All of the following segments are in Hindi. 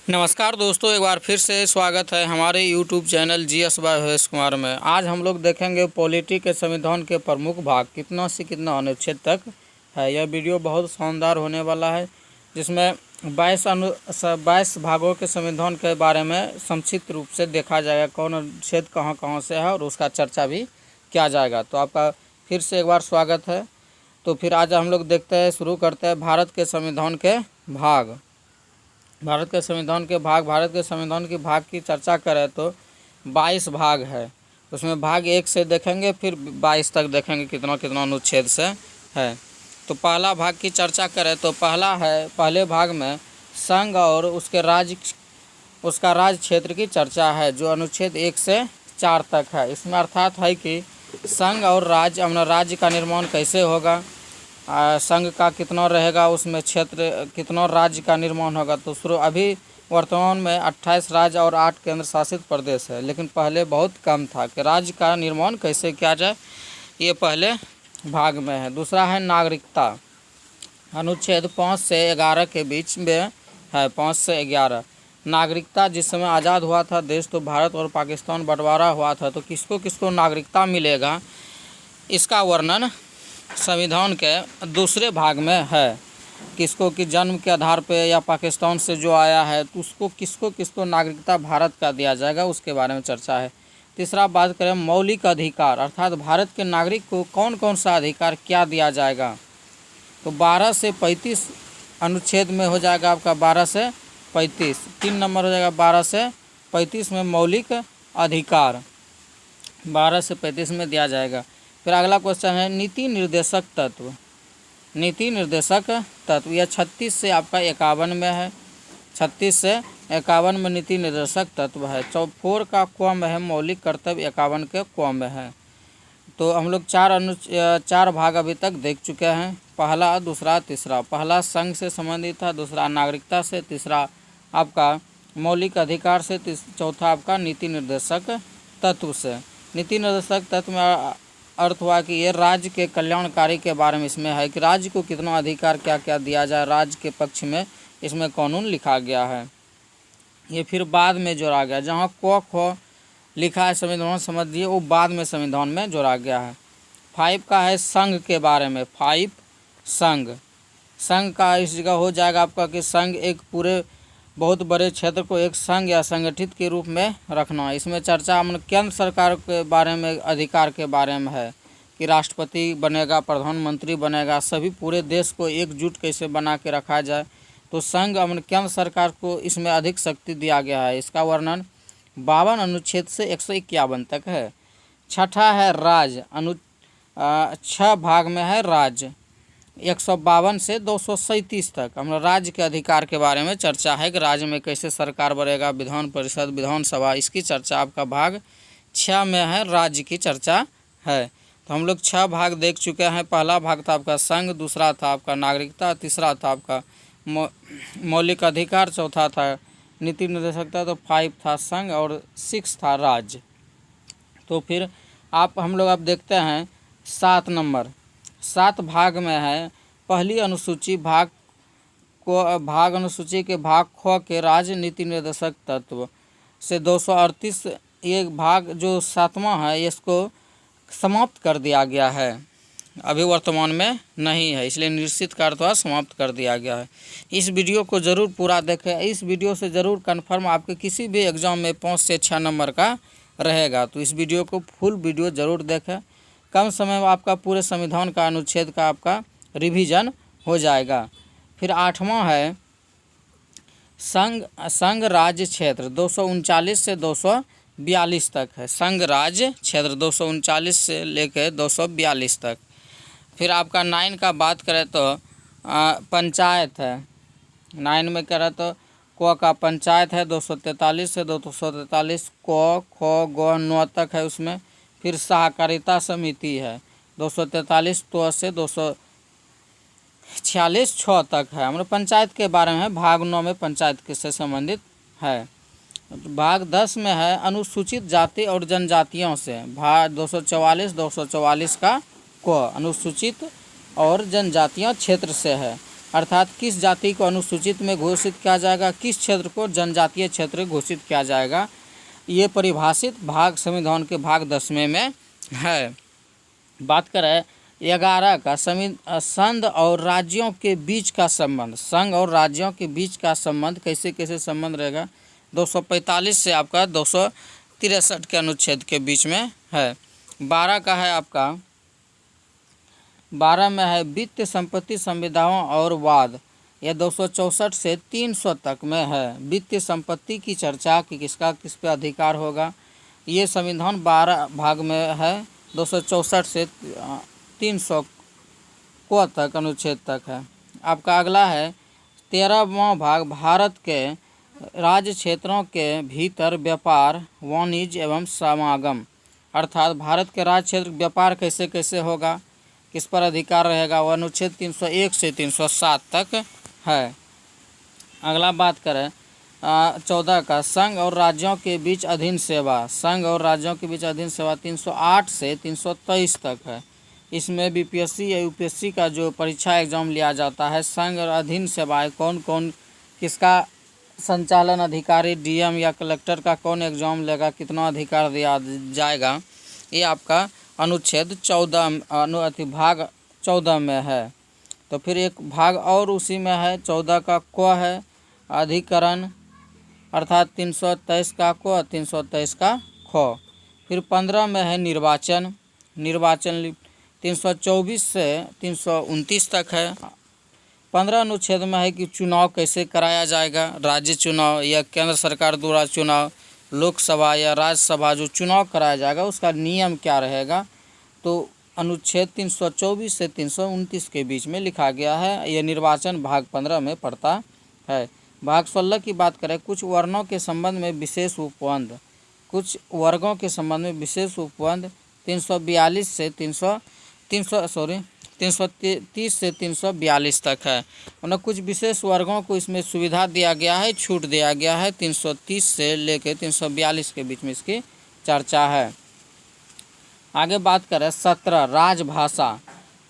नमस्कार दोस्तों, एक बार फिर से स्वागत है हमारे YouTube channel GS by Mahesh Kumar में। आज हम लोग देखेंगे पॉलिटी के संविधान के प्रमुख भाग कितना से कितना अनुच्छेद तक है। यह वीडियो बहुत शानदार होने वाला है, जिसमें 22 भागों के संविधान के बारे में संक्षिप्त रूप से देखा जाएगा, कौन अनुच्छेद कहाँ कहाँ से है और उसका चर्चा भी किया जाएगा। तो आपका फिर से एक बार स्वागत है। तो फिर आज हम लोग देखते हैं, शुरू करते हैं भारत के संविधान के भाग। भारत के संविधान के भाग की चर्चा करें तो 22 भाग है। उसमें भाग 1 से देखेंगे, फिर 22 तक देखेंगे कितना कितना अनुच्छेद से है। तो पहला भाग की चर्चा करें तो पहले भाग में संघ और उसका राज्य क्षेत्र की चर्चा है, जो अनुच्छेद 1 से 4 तक है। इसमें अर्थात है कि संघ और राज्य, अपना राज्य का निर्माण कैसे होगा, संघ का कितना रहेगा, उसमें क्षेत्र कितना राज्य का निर्माण होगा। तो अभी वर्तमान में 28 राज्य और 8 केंद्र शासित प्रदेश है, लेकिन पहले बहुत कम था कि राज्य का निर्माण कैसे किया जाए, ये पहले भाग में है। दूसरा है नागरिकता, अनुच्छेद 5 से 11 के बीच में है। 5 से 11 नागरिकता, जिस समय आज़ाद हुआ था देश, तो भारत और पाकिस्तान बंटवारा हुआ था, तो किसको किसको नागरिकता मिलेगा, इसका वर्णन संविधान के दूसरे भाग में है। किसको कि जन्म के आधार पे या पाकिस्तान से जो आया है, तो उसको किसको नागरिकता भारत का दिया जाएगा, उसके बारे में चर्चा है। तीसरा बात करें मौलिक अधिकार, अर्थात भारत के नागरिक को कौन कौन सा अधिकार क्या दिया जाएगा। तो 12 से 35 अनुच्छेद में हो जाएगा आपका 12 से 35, 3 नंबर हो जाएगा 12 से 35 में मौलिक अधिकार 12 से 35 में दिया जाएगा। फिर अगला क्वेश्चन है नीति निर्देशक तत्व। नीति निर्देशक तत्व यह 36 से आपका 51 में है। 36 से 51 में नीति निर्देशक तत्व है। 4 का क्रम है मौलिक कर्तव्य, 51 के क्रम में है। तो हम लोग 4 भाग अभी तक देख चुके हैं, पहला, दूसरा, तीसरा। पहला संघ से संबंधित था, दूसरा नागरिकता से, तीसरा आपका मौलिक अधिकार से, चौथा आपका नीति निर्देशक तत्व से। नीति निर्देशक तत्व में अर्थ हुआ कि ये राज्य के कल्याणकारी के बारे में इसमें है कि राज्य को कितना अधिकार क्या क्या दिया जाए, राज्य के पक्ष में इसमें कानून लिखा गया है। ये फिर बाद में जोड़ा गया, जहाँ क ख लिखा है संविधान समझिए, वो बाद में संविधान में जोड़ा गया है। 5 का है संघ के बारे में। 5 संघ का इस जगह हो जाएगा आपका कि संघ एक पूरे बहुत बड़े क्षेत्र को एक संघ या संगठित के रूप में रखना। इसमें चर्चा केंद्र सरकार के बारे में, अधिकार के बारे में है कि राष्ट्रपति बनेगा, प्रधानमंत्री बनेगा, सभी पूरे देश को एकजुट कैसे बना के रखा जाए। तो संघ केंद्र सरकार को इसमें अधिक शक्ति दिया गया है। इसका वर्णन 52 अनुच्छेद से 151 तक है। छठा है राज्य, 6 भाग में है राज्य, 152 से 237 तक। हम राज्य के अधिकार के बारे में चर्चा है कि राज्य में कैसे सरकार बनेगा, विधान परिषद, विधानसभा, इसकी चर्चा आपका भाग 6 में है, राज्य की चर्चा है। तो हम लोग 6 भाग देख चुके हैं। पहला भाग था आपका संघ, दूसरा था आपका नागरिकता, तीसरा था आपका मौलिक अधिकार, चौथा था नीति निर्देशकता, तो 5 था संघ और 6 था राज्य। तो फिर हम लोग अब देखते हैं 7 नंबर। 7 भाग में है। पहली अनुसूची अनुसूची के भाग ख के राज्य नीति निर्देशक तत्व से 238, ये भाग जो 7वां है, इसको समाप्त कर दिया गया है, अभी वर्तमान में नहीं है, इसलिए निश्चित कार्य समाप्त कर दिया गया है। इस वीडियो को ज़रूर पूरा देखें। इस वीडियो से ज़रूर कन्फर्म आपके किसी भी एग्ज़ाम में 5 से 6 नंबर का रहेगा। तो इस वीडियो को फुल वीडियो ज़रूर देखें। कम समय में आपका पूरे संविधान का अनुच्छेद का आपका रिवीजन हो जाएगा। फिर 8वां है संघ राज्य क्षेत्र, 239 से 242 तक है। संघ राज्य क्षेत्र 239 से लेकर 242 तक। फिर आपका 9 का बात करें तो पंचायत है। 9 में करें तो क का पंचायत है, 243 से 243 क, ख, ग, न तक है उसमें। फिर सहकारिता समिति है, 243 तो से 246 6 तक है। हमारे पंचायत के बारे में भाग 9 में पंचायत के से संबंधित है। भाग 10 में है अनुसूचित जाति और जनजातियों से, भाग 244 का क अनुसूचित और जनजातियां क्षेत्र से है। अर्थात किस जाति को अनुसूचित में घोषित किया जाएगा, किस क्षेत्र को जनजातीय क्षेत्र घोषित किया जाएगा, ये परिभाषित भाग संविधान के भाग 10वें में है। बात करें 11 का संघ और राज्यों के बीच का संबंध। संघ और राज्यों के बीच का संबंध कैसे कैसे संबंध रहेगा, 245 से आपका 263 के अनुच्छेद के बीच में है। 12 का है आपका 12 में है वित्त संपत्ति संविदाओं और वाद, यह 264 से 300 तक में है। वित्तीय संपत्ति की चर्चा कि किसका किस पे अधिकार होगा, ये संविधान 12 भाग में है, 264 से 300 को तक अनुच्छेद तक है। आपका अगला है 13वां भाग भारत के राज्य क्षेत्रों के भीतर व्यापार वाणिज्य एवं समागम। अर्थात भारत के राज्य क्षेत्र व्यापार कैसे कैसे होगा, किस पर अधिकार रहेगा, वह अनुच्छेद 301 से 307 तक है। अगला बात करें 14 का संघ और राज्यों के बीच अधीन सेवा। संघ और राज्यों के बीच अधीन सेवा 308 से 323 तक है। इसमें बीपीएससी या यूपीएससी का जो परीक्षा एग्जाम लिया जाता है, संघ और अधीन सेवाएं कौन कौन, किसका संचालन अधिकारी डीएम या कलेक्टर का कौन एग्जाम लेगा, कितना अधिकार दिया जाएगा, ये आपका अनुच्छेद 14 भाग 14 में है। तो फिर एक भाग और उसी में है 14 का क है अधिकरण, अर्थात 323 का क 323 का ख। फिर 15 में है निर्वाचन। निर्वाचन 324 से 329 तक है। 15 अनुच्छेद में है कि चुनाव कैसे कराया जाएगा, राज्य चुनाव या केंद्र सरकार द्वारा चुनाव, लोकसभा या राज्यसभा जो चुनाव कराया जाएगा उसका नियम क्या रहेगा, तो अनुच्छेद 324 से 329 के बीच में लिखा गया है। यह निर्वाचन भाग 15 में पड़ता है। भाग 16 की बात करें, कुछ वर्णों के संबंध में विशेष उपबंध। कुछ वर्गों के संबंध में विशेष उपबंध 330 से 342 तक है। मतलब कुछ विशेष वर्गों को इसमें सुविधा दिया गया है, छूट दिया गया है। 330 से लेकर 342 के बीच में इसकी चर्चा है। आगे बात करें 17 राजभाषा।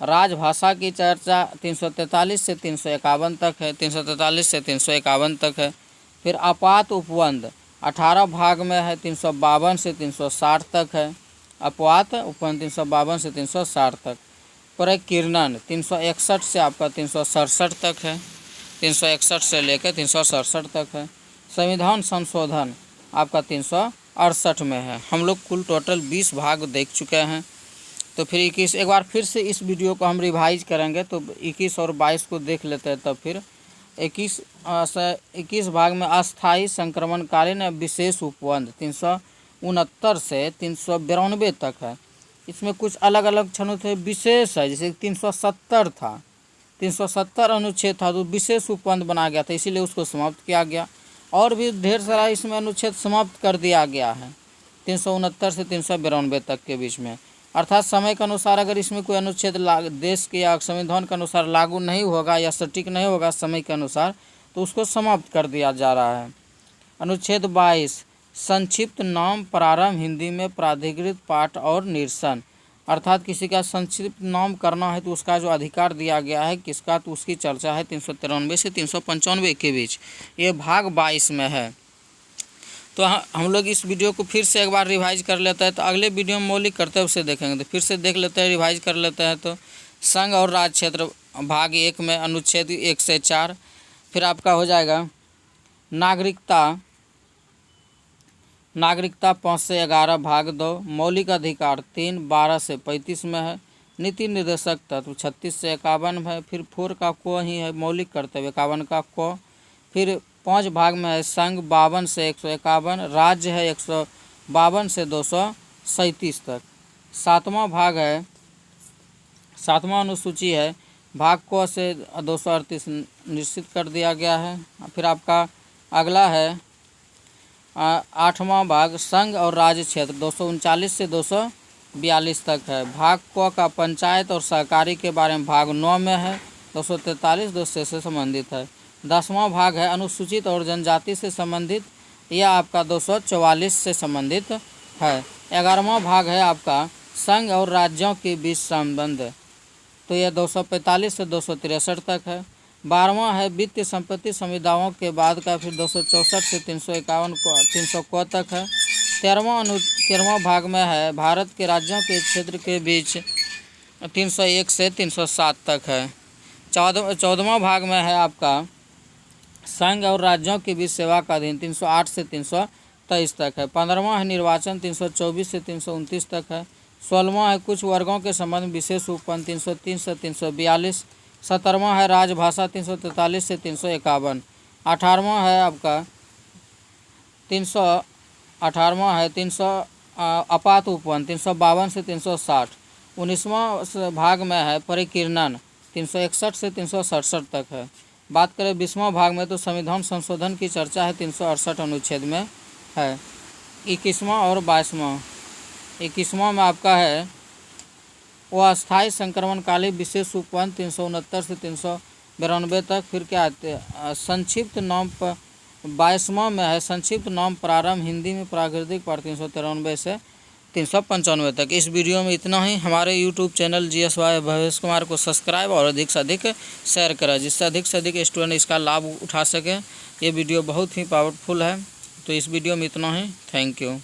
राजभाषा की चर्चा 343 से 351 तक है। 343 से 351 तक है। फिर आपात उपबंध 18 भाग में है, 352 से 360 तक है। अपवात उपबंध 352 से 360 तक। प्रकीर्णन 361 से आपका 367 तक है। 361 से लेकर 367 तक है। संविधान संशोधन आपका 368 में है। हम लोग कुल टोटल 20 भाग देख चुके हैं। तो फिर 21 एक बार फिर से इस वीडियो को हम रिवाइज करेंगे, तो 21 और 22 को देख लेते हैं। तब फिर 21 भाग में अस्थायी संक्रमणकालीन विशेष उपबंध 369 से 392 तक है। इसमें कुछ अलग अलग क्षणों थे, विशेष है, जैसे 370 था, 370 अनुच्छेद था तो विशेष उपबंध बना गया था, इसीलिए उसको समाप्त किया गया। और भी ढेर सारा इसमें अनुच्छेद समाप्त कर दिया गया है 369 से 392 तक के बीच में। अर्थात समय के अनुसार अगर इसमें कोई अनुच्छेद देश के या संविधान के अनुसार लागू नहीं होगा या सटीक नहीं होगा समय के अनुसार, तो उसको समाप्त कर दिया जा रहा है। अनुच्छेद 22 संक्षिप्त नाम प्रारंभ हिंदी में प्राधिकृत पाठ और निरसन। अर्थात किसी का संक्षिप्त नाम करना है तो उसका जो अधिकार दिया गया है किसका, तो उसकी चर्चा है 393 से 395 के बीच। ये भाग 22 में है। तो हम लोग इस वीडियो को फिर से एक बार रिवाइज कर लेते हैं। तो अगले वीडियो में मौलिक कर्तव्य उसे देखेंगे, तो फिर से देख लेते हैं, रिवाइज कर लेते हैं। तो संघ और राज्य क्षेत्र भाग 1 में अनुच्छेद 1 से 4। फिर आपका हो जाएगा नागरिकता 5 से 11 भाग 2। मौलिक अधिकार 3 12 से 35 में है। नीति निर्देशक तत्व 36 से 51 है। फिर 4 का को ही है मौलिक कर्तव्य 51 का को। फिर 5 भाग में है संघ 52 से 151, राज्य है 152 से 237 तक। 7वां भाग है, 7वां अनुसूची है भाग को से 238 निश्चित कर दिया गया है। फिर आपका अगला है 8वां भाग संघ और राज्य क्षेत्र 239 से 242 तक है। भाग को का पंचायत और सहकारी के बारे में भाग 9 में है, 243 200 से संबंधित है। 10वां भाग है अनुसूचित और जनजाति से संबंधित, यह आपका 244 से संबंधित है। 11वां भाग है आपका संघ और राज्यों के बीच संबंध, तो यह 245 से 263 तक है। 12वां है वित्तीय संपत्ति संविदाओं के बाद का, फिर 264 से 351 300 तक है। 13वां भाग में है भारत के राज्यों के क्षेत्र के बीच 301 से 307 तक है। 14वां भाग में है आपका संघ और राज्यों के बीच सेवा का अधीन 308 से 323 तक है। 15वां है निर्वाचन 324 से 329 तक है। 16वां है कुछ वर्गों के संबंध विशेष उपबंध 303 से 342। 17वां है राजभाषा 343 से 351। 18वां है आपका 300 आपात उपबंध 352 से 360। 19वां भाग में है परिकीर्णन 361 से 367 तक है। बात करें 20वां भाग में तो संविधान संशोधन की चर्चा है 368 अनुच्छेद में है। 21वां और 22वां। 21वां में आपका है वो अस्थायी संक्रमणकालीन विशेष उपबंध 369 से 392 तक। फिर क्या आते हैं संक्षिप्त नाम पर 22वां में है संक्षिप्त नाम प्रारंभ हिंदी में प्राकृतिक पर 393 से 395 तक। इस वीडियो में इतना ही। हमारे YouTube channel GSY Bhavesh Kumar को सब्सक्राइब और अधिक से अधिक शेयर करें, जिससे अधिक स्टूडेंट इसका लाभ उठा सकें। ये वीडियो बहुत ही पावरफुल है। तो इस वीडियो में इतना ही। Thank you.